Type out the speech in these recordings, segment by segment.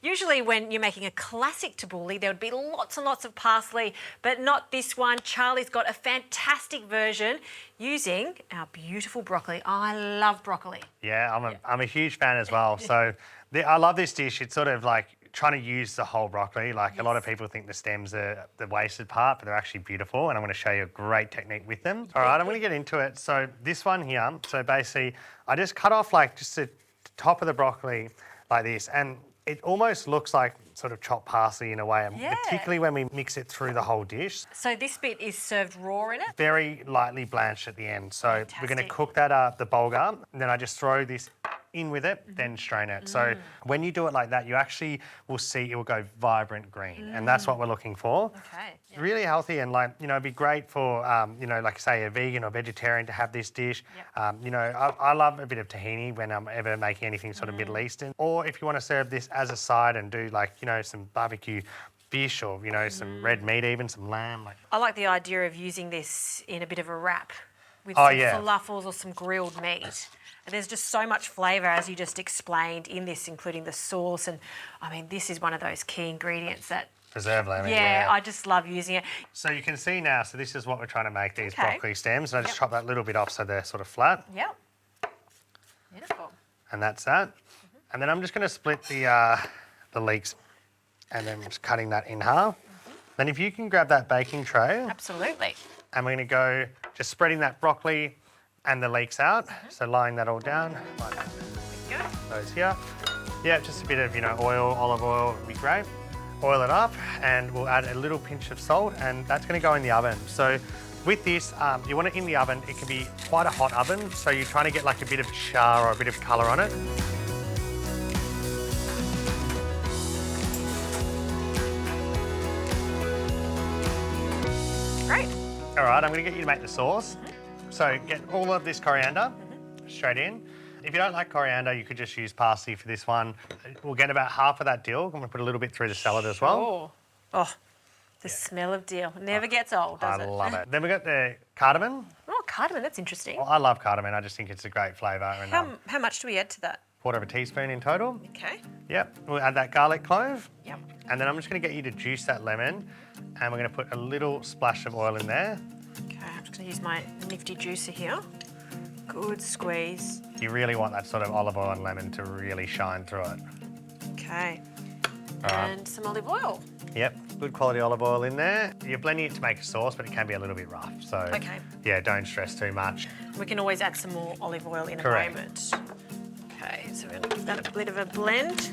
Usually when you're making a classic tabbouleh, there would be lots and lots of parsley, but not this one. Charlie's got a fantastic version using our beautiful broccoli. I love broccoli. Yeah, I'm a huge fan as well. So I love this dish. It's sort of like trying to use the whole broccoli. Like a lot of people think the stems are the wasted part, but they're actually beautiful. And I'm going to show you a great technique with them. All right, I'm going to get into it. So this one here, so basically I just cut off like just the top of the broccoli like this. And it almost looks like sort of chopped parsley in a way, particularly when we mix it through the whole dish. So this bit is served raw in it? Very lightly blanched at the end. So we're going to cook that the bulgur, and then I just throw this in with it, then strain it. So when you do it like that, you actually will see it will go vibrant green, and that's what we're looking for. Okay. It's really healthy, and like, you know, it'd be great for, you know, like say a vegan or vegetarian to have this dish. You know, I love a bit of tahini when I'm ever making anything sort of Middle Eastern. Or if you want to serve this as a side and do like, you know, some barbecue fish or, you know, some red meat, even some lamb. I like the idea of using this in a bit of a wrap with some falafels or some grilled meat. There's just so much flavour, as you just explained, in this, including the sauce. And, I mean, this is one of those key ingredients that... Preserve lemon, yeah, I just love using it. So you can see now, so this is what we're trying to make, these broccoli stems. And I just chop that little bit off so they're sort of flat. Yep. Beautiful. And that's that. And then I'm just going to split the leeks, and then just cutting that in half. Then if you can grab that baking tray. Absolutely. And we're going to go just spreading that broccoli and the leeks out. So lying that all down like that. There we go. Those here. Yeah, just a bit of, you know, oil, olive oil would be great. Oil it up, and we'll add a little pinch of salt, and that's going to go in the oven. So with this, you want it in the oven. It can be quite a hot oven, so you're trying to get like a bit of char or a bit of colour on it. Great. All right, I'm going to get you to make the sauce. So get all of this coriander straight in. If you don't like coriander, you could just use parsley for this one. We'll get about half of that dill. I'm going to put a little bit through the salad as well. Oh, the smell of dill. It never gets old, does it? I love it. Then we've got the cardamom. Oh, cardamom, that's interesting. Well, I love cardamom. I just think it's a great flavour. And, how much do we add to that? 1/4 teaspoon in total. Okay. Yep. We'll add that garlic clove. Yep. And then I'm just going to get you to juice that lemon, and we're going to put a little splash of oil in there. Okay, I'm just going to use my nifty juicer here. Good squeeze. You really want that sort of olive oil and lemon to really shine through it. Okay. Right. And some olive oil. Yep, good quality olive oil in there. You're blending it to make a sauce, but it can be a little bit rough. So, yeah, don't stress too much. We can always add some more olive oil in a moment. Okay, so we're going to give that a bit of a blend.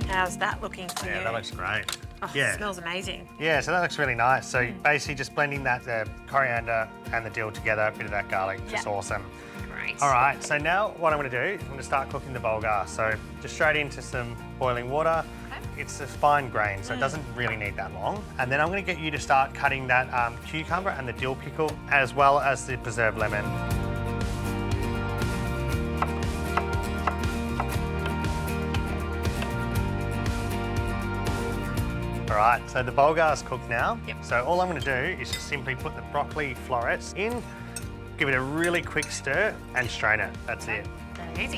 How's that looking for you? Yeah, that looks great. Oh, it smells amazing. Yeah, so that looks really nice. So basically just blending that coriander and the dill together, a bit of that garlic, just awesome. Great. All right, so now what I'm going to do is I'm going to start cooking the bulgur. So just straight into some boiling water. Okay. It's a fine grain, so it doesn't really need that long. And then I'm going to get you to start cutting that cucumber and the dill pickle, as well as the preserved lemon. All right, so the bulgur's cooked now. Yep. So all I'm going to do is just simply put the broccoli florets in, give it a really quick stir, and strain it. That's it. Very easy.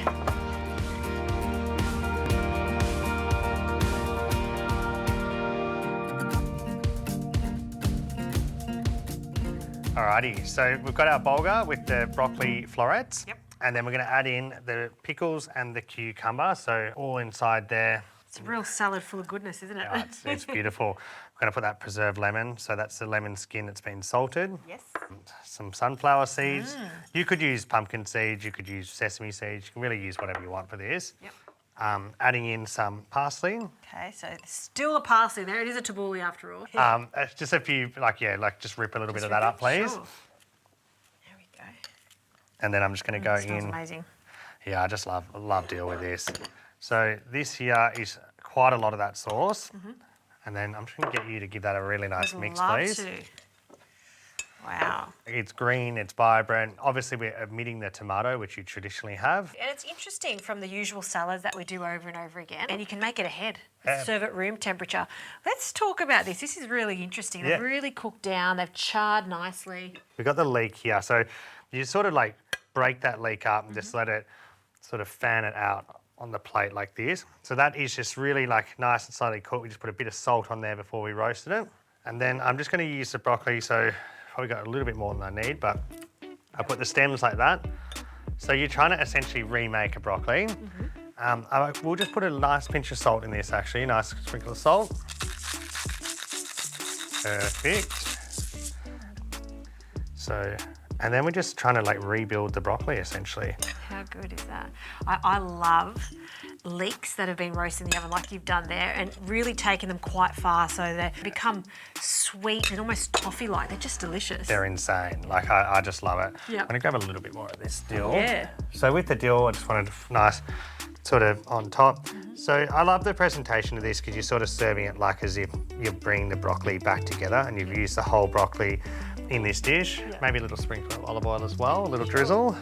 Alrighty, so we've got our bulgur with the broccoli florets. Yep. And then we're going to add in the pickles and the cucumber, so all inside there. It's a real salad full of goodness, isn't it? Yeah, it's beautiful. We're going to put that preserved lemon, so that's the lemon skin that's been salted. Yes. Some sunflower seeds. You could use pumpkin seeds, you could use sesame seeds. You can really use whatever you want for this. Yep. Adding in some parsley. Okay, so still a parsley there. It is a tabbouleh after all. Just a few, just rip a little bit of that up, please. Sure. There we go. And then I'm just going to go in. Smells amazing. Yeah, I just love deal with this. So this here is quite a lot of that sauce. And then I'm just going to get you to give that a really nice mix, please. To. Wow. It's green, it's vibrant. Obviously, we're omitting the tomato, which you traditionally have. And it's interesting from the usual salads that we do over and over again. And you can make it ahead. Serve at room temperature. Let's talk about this. This is really interesting. They've really cooked down. They've charred nicely. We've got the leek here. So you sort of like break that leek up and just let it sort of fan it out on the plate like this. So that is just really like nice and slightly cooked. We just put a bit of salt on there before we roasted it. And then I'm just going to use the broccoli, so probably got a little bit more than I need, but I put the stems like that. So you're trying to essentially remake a broccoli. We'll just put a nice pinch of salt in this actually, nice sprinkle of salt. Perfect. So, and then we're just trying to like rebuild the broccoli essentially. How good is that? I love leeks that have been roasted in the oven like you've done there and really taken them quite far so they become sweet and almost toffee-like. They're just delicious. They're insane. Like I just love it. Yep. I'm gonna grab a little bit more of this dill. Yeah. So with the dill, I just wanted a nice sort of on top. So I love the presentation of this because you're sort of serving it like as if you're bringing the broccoli back together and you've used the whole broccoli in this dish. Maybe a little sprinkle of olive oil as well, a little drizzle.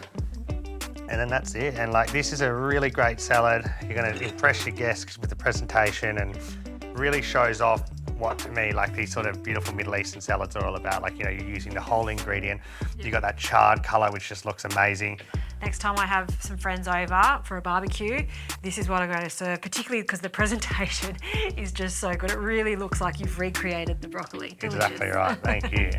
And then that's it. And like, this is a really great salad. You're gonna impress your guests with the presentation and really shows off what to me, like these sort of beautiful Middle Eastern salads are all about. Like, you know, you're using the whole ingredient. You got that charred color, which just looks amazing. Next time I have some friends over for a barbecue, this is what I'm going to serve, particularly because the presentation is just so good. It really looks like you've recreated the broccoli. Delicious. Exactly right, thank you.